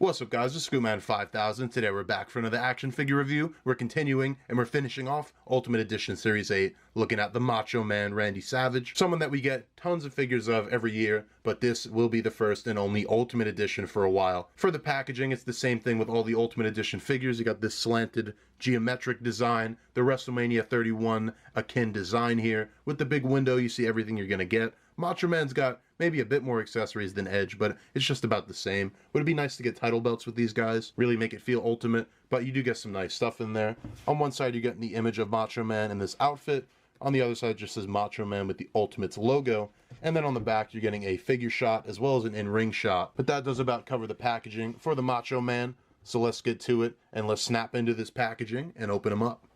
What's up guys, it's Scootman 5000. Today we're back for another action figure review. We're continuing and we're finishing off Ultimate Edition Series 8, looking at the Macho Man Randy Savage. Someone that we get tons of figures of every year, but this will be the first and only Ultimate Edition for a while. For the packaging, it's the same thing with all the Ultimate Edition figures. You got this slanted geometric design, the WrestleMania 31 akin design here. With the big window, you see everything you're gonna get. Macho Man's got maybe a bit more accessories than Edge, but it's just about the same. Would it be nice to get title belts with these guys? Really make it feel ultimate, but you do get some nice stuff in there. On one side, you're getting the image of Macho Man in this outfit. On the other side, it just says Macho Man with the Ultimates logo. And then on the back, you're getting a figure shot as well as an in-ring shot. But that does about cover the packaging for the Macho Man. So let's get to it and let's snap into this packaging and open them up.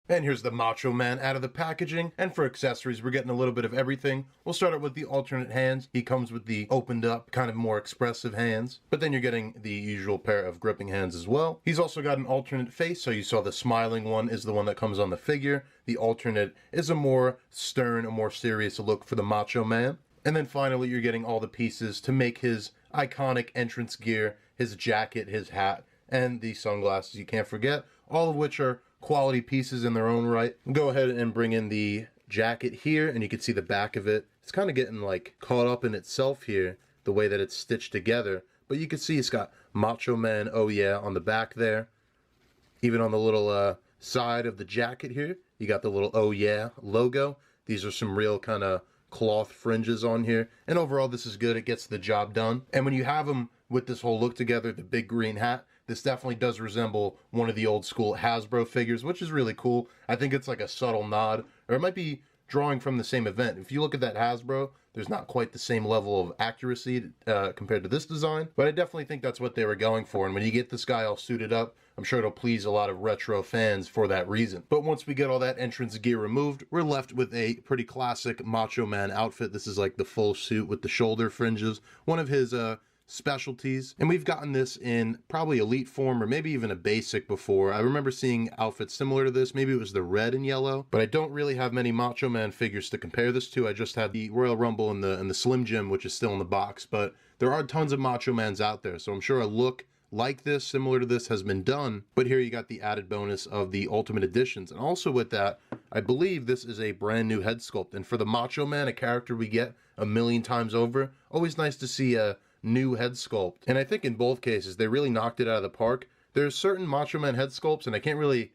And here's the Macho Man out of the packaging. And for accessories, we're getting a little bit of everything. We'll start out with the alternate hands. He comes with the opened up, kind of more expressive hands. But then you're getting the usual pair of gripping hands as well. He's also got an alternate face. So you saw the smiling one is the one that comes on the figure. The alternate is a more stern, a more serious look for the Macho Man. And then finally, you're getting all the pieces to make his iconic entrance gear, his jacket, his hat, and the sunglasses you can't forget, all of which are quality pieces in their own right. Go ahead and bring in the jacket here, and you can see the back of it. It's kind of getting like caught up in itself here, the way that it's stitched together. But you can see it's got Macho Man, oh yeah, on the back there. Even on the little side of the jacket here, you got the little oh yeah logo. These are some real kind of cloth fringes on here. And overall, this is good. It gets the job done. And when you have them with this whole look together, the big green hat, this definitely does resemble one of the old school Hasbro figures, which is really cool. I think it's like a subtle nod, or it might be drawing from the same event. If you look at that Hasbro, there's not quite the same level of accuracy compared to this design, but I definitely think that's what they were going for. And when you get this guy all suited up, I'm sure it'll please a lot of retro fans for that reason. But once we get all that entrance gear removed, we're left with a pretty classic Macho Man outfit. This is like the full suit with the shoulder fringes, one of his specialties. And we've gotten this in probably elite form or maybe even a basic before. I remember seeing outfits similar to this. Maybe it was the red and yellow, but I don't really have many Macho Man figures to compare this to. I just have the Royal Rumble and the Slim Jim, which is still in the box, but there are tons of Macho Mans out there. So I'm sure a look like this, similar to this, has been done. But here you got the added bonus of the Ultimate Editions. And also with that, I believe this is a brand new head sculpt. And for the Macho Man, a character we get a million times over, always nice to see a new head sculpt. And I think in both cases, they really knocked it out of the park. There's certain Macho Man head sculpts, and I can't really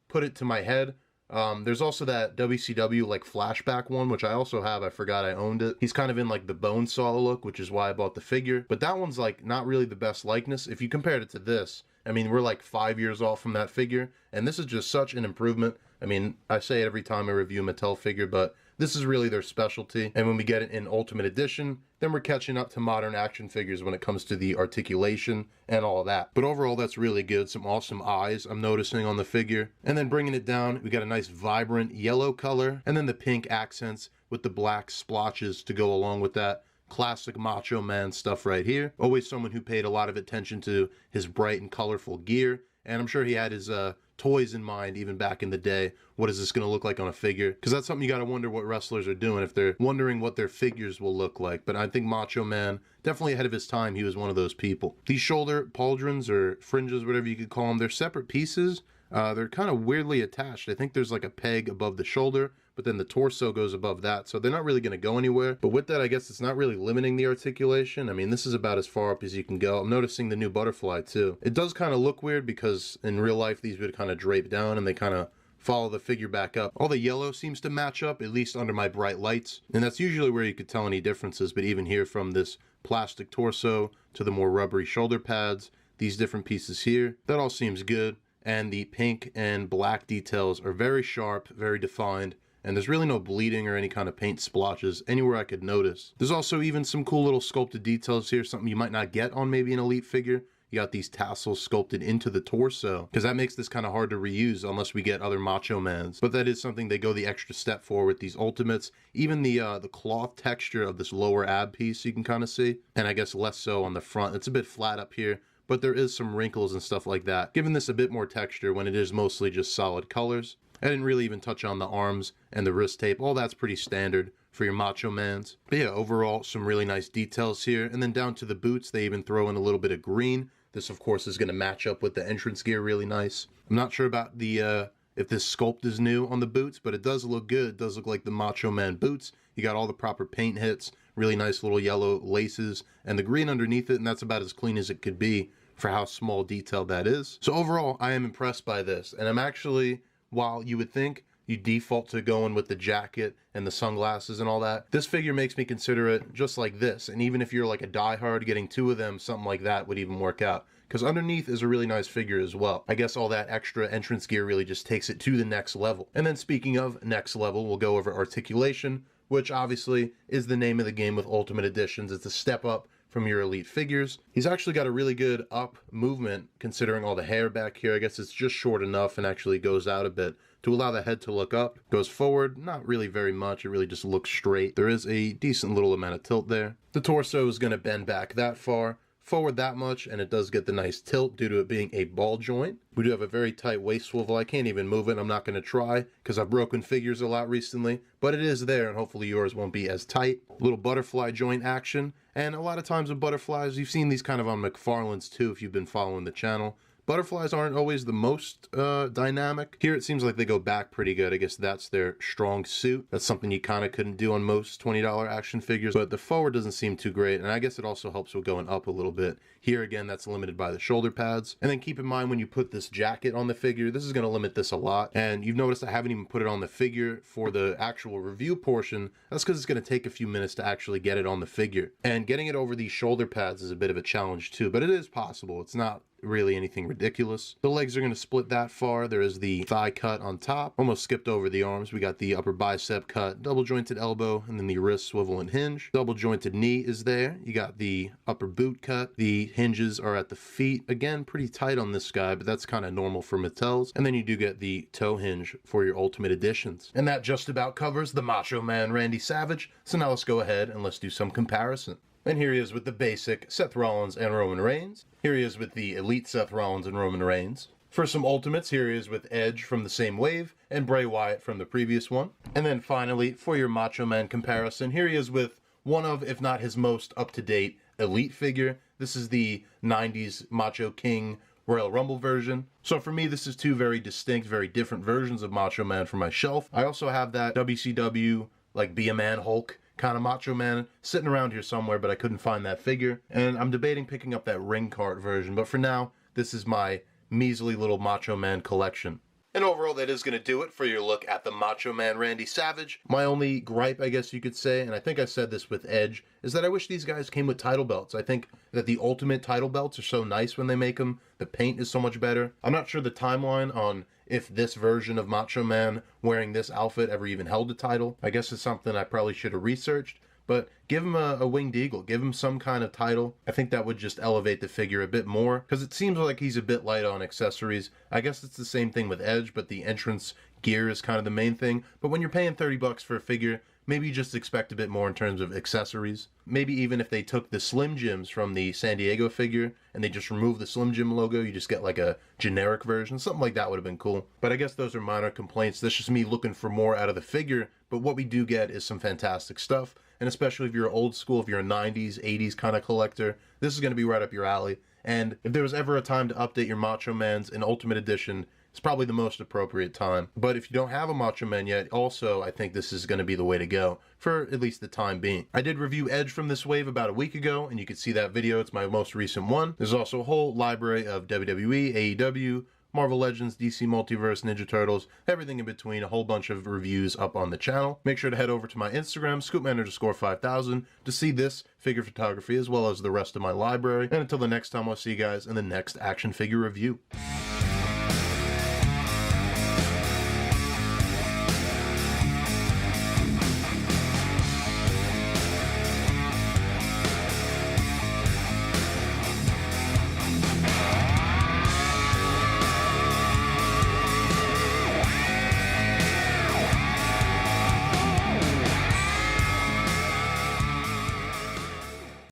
put it to my head. There's also that WCW like flashback one, which I also have. I forgot I owned it. He's kind of in like the bone saw look, which is why I bought the figure. But that one's like not really the best likeness. If you compared it to this, I mean, we're like 5 years off from that figure, and this is just such an improvement. I mean, I say it every time I review a Mattel figure, but this is really their specialty. And when we get it in Ultimate Edition, then we're catching up to modern action figures when it comes to the articulation and all of that. But overall, that's really good. Some awesome eyes I'm noticing on the figure. And then bringing it down, we got a nice vibrant yellow color, and then the pink accents with the black splotches to go along with that. Classic Macho Man stuff right here. Always someone who paid a lot of attention to his bright and colorful gear. And I'm sure he had his toys in mind even back in the day. What is this going to look like on a figure? Because that's something you got to wonder what wrestlers are doing if they're wondering what their figures will look like. But I think Macho Man, definitely ahead of his time, he was one of those people. These shoulder pauldrons or fringes, whatever you could call them, they're separate pieces. They're kind of weirdly attached. I think there's like a peg above the shoulder, but then the torso goes above that, so they're not really going to go anywhere. But with that, I guess it's not really limiting the articulation. I mean, this is about as far up as you can go. I'm noticing the new butterfly too. It does kind of look weird because in real life these would kind of drape down and they kind of follow the figure back up. All the yellow seems to match up, at least under my bright lights, and that's usually where you could tell any differences. But even here, from this plastic torso to the more rubbery shoulder pads, these different pieces here, that all seems good. And the pink and black details are very sharp, very defined, and there's really no bleeding or any kind of paint splotches anywhere I could notice. There's also even some cool little sculpted details here, something you might not get on maybe an elite figure. You got these tassels sculpted into the torso, because that makes this kind of hard to reuse unless we get other Macho Mans. But that is something they go the extra step for with these Ultimates. Even the cloth texture of this lower ab piece you can kind of see, and I guess less so on the front. It's a bit flat up here, but there is some wrinkles and stuff like that, giving this a bit more texture when it is mostly just solid colors. I didn't really even touch on the arms and the wrist tape. All that's pretty standard for your Macho Mans. But yeah, overall, some really nice details here. And then down to the boots, they even throw in a little bit of green. This, of course, is going to match up with the entrance gear really nice. I'm not sure about the if this sculpt is new on the boots, but it does look good. It does look like the Macho Man boots. You got all the proper paint hits, really nice little yellow laces, and the green underneath it, and that's about as clean as it could be for how small detailed that is. So overall, I am impressed by this, and I'm actually, while you would think you default to going with the jacket and the sunglasses and all that, this figure makes me consider it just like this. And even if you're like a diehard, getting two of them, something like that would even work out. Because underneath is a really nice figure as well. I guess all that extra entrance gear really just takes it to the next level. And then speaking of next level, we'll go over articulation, which obviously is the name of the game with Ultimate Editions. It's a step up from your elite figures. He's actually got a really good up movement considering all the hair back here. I guess it's just short enough and actually goes out a bit to allow the head to look up. Goes forward, not really very much. It really just looks straight. There is a decent little amount of tilt there. The torso is going to bend back that far, forward that much, and it does get the nice tilt due to it being a ball joint. We do have a very tight waist swivel. I can't even move it. I'm not going to try because I've broken figures a lot recently, but it is there, and hopefully yours won't be as tight. Little butterfly joint action, and a lot of times with butterflies, you've seen these kind of on McFarlane's too if you've been following the channel. Butterflies aren't always the most dynamic. Here it seems like they go back pretty good. I guess that's their strong suit. That's something you kind of couldn't do on most $20 action figures, but the forward doesn't seem too great, and I guess it also helps with going up a little bit. Here again, that's limited by the shoulder pads. And then keep in mind when you put this jacket on the figure, this is going to limit this a lot. And you've noticed I haven't even put it on the figure for the actual review portion. That's because it's going to take a few minutes to actually get it on the figure. And getting it over these shoulder pads is a bit of a challenge too, but it is possible. It's not really anything ridiculous. The legs are going to split that far. There is the thigh cut on top. Almost skipped over the arms. We got the upper bicep cut, double jointed elbow, and then the wrist swivel and hinge. Double jointed knee is there. You got the upper boot cut. The hinges are at the feet. Again, pretty tight on this guy, but that's kind of normal for Mattel's. And then you do get the toe hinge for your Ultimate Editions. And that just about covers the Macho Man Randy Savage. So now let's go ahead and let's do some comparison. And here he is with the basic Seth Rollins and Roman Reigns. Here he is with the elite Seth Rollins and Roman Reigns. For some Ultimates, here he is with Edge from the same wave and Bray Wyatt from the previous one. And then finally, for your Macho Man comparison, here he is with one of, if not his most up-to-date elite figure. This is the 90s Macho King Royal Rumble version. So for me, this is two very distinct, very different versions of Macho Man for my shelf. I also have that WCW, like Be a Man Hulk kind of Macho Man sitting around here somewhere, but I couldn't find that figure. And I'm debating picking up that ring cart version, but for now, this is my measly little Macho Man collection. And overall, that is going to do it for your look at the Macho Man Randy Savage. My only gripe, I guess you could say, and I think I said this with Edge, is that I wish these guys came with title belts. I think that the Ultimate title belts are so nice when they make them. The paint is so much better. I'm not sure the timeline on if this version of Macho Man wearing this outfit ever even held a title. I guess it's something I probably should have researched. But give him a winged eagle. Give him some kind of title. I think that would just elevate the figure a bit more, because it seems like he's a bit light on accessories. I guess it's the same thing with Edge, but the entrance gear is kind of the main thing. But when you're paying $30 for a figure, maybe you just expect a bit more in terms of accessories. Maybe even if they took the Slim Jims from the San Diego figure and they just removed the Slim Jim logo, you just get like a generic version. Something like that would have been cool. But I guess those are minor complaints. That's just me looking for more out of the figure. But what we do get is some fantastic stuff. And especially if you're old school, if you're a 90s, 80s kind of collector, this is going to be right up your alley. And if there was ever a time to update your Macho Mans in Ultimate Edition, it's probably the most appropriate time. But if you don't have a Macho Man yet, also, I think this is going to be the way to go, for at least the time being. I did review Edge from this wave about a week ago, and you can see that video. It's my most recent one. There's also a whole library of WWE, AEW, Marvel Legends, DC Multiverse, Ninja Turtles, everything in between, a whole bunch of reviews up on the channel. Make sure to head over to my Instagram, scoopman_5000, to see this figure photography as well as the rest of my library. And until the next time, I'll see you guys in the next action figure review.